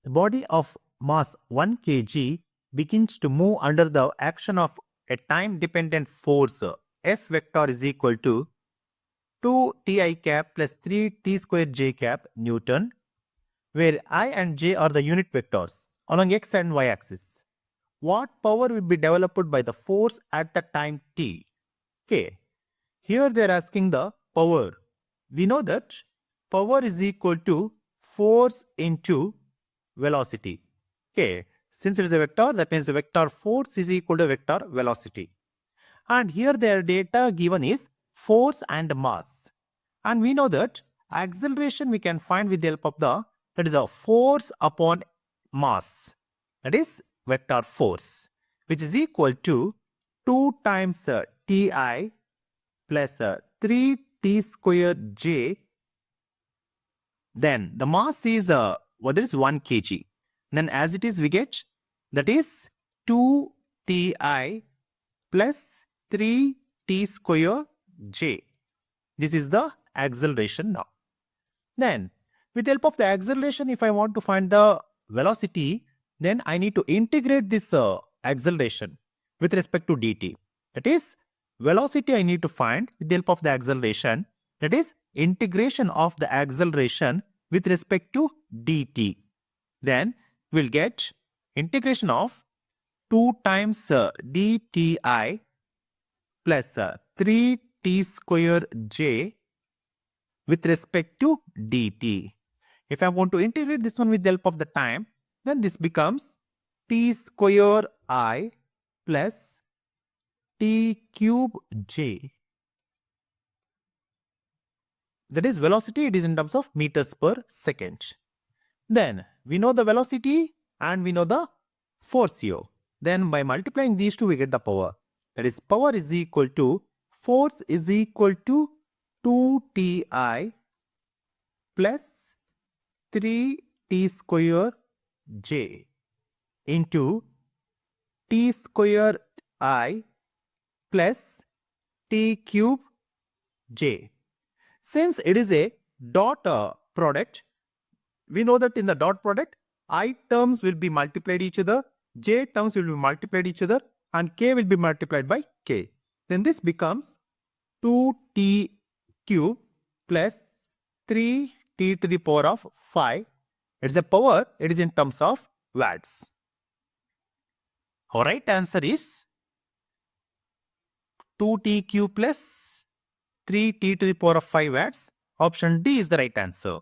A body of mass 1 kg begins to move under the action of a time-dependent force. F vector is equal to 2 ti cap plus 3 t square j cap Newton, where I and j are the unit vectors along x and y axis. What power will be developed by the force at the time t? Okay, here they are asking the power. We know that power is equal to force into velocity. Okay, since it is a vector, that means the vector force is equal to vector velocity. And here their data given is force and mass. And we know that acceleration we can find with the help of that is a force upon mass. That is vector force, which is equal to 2 times ti plus 3t square j. Then the mass is what is 1 kg. Then as it is we get that is 2 ti plus 3t square j. This is the acceleration now. Then with the help of the acceleration, if I want to find the velocity, then I need to integrate this acceleration with respect to dt. That is velocity I need to find with the help of the acceleration. That is integration of the acceleration with respect to dt. Then we'll get integration of 2 times dti plus 3t square j with respect to dt. If I want to integrate this one with the help of the time, then this becomes t square I plus t cube j. That is velocity, it is in terms of meters per second. Then we know the velocity and we know the force here. Then by multiplying these two we get the power. That is power is equal to force is equal to 2ti plus 3t square j into t square I plus t cube j. Since it is a dot product, we know that in the dot product, I terms will be multiplied each other, j terms will be multiplied each other, and k will be multiplied by k. Then this becomes 2t cube plus 3t to the power of 5. It is a power, it is in terms of watts. Our right answer is 2t cube plus 3t to the power of 5 watts. Option D is the right answer.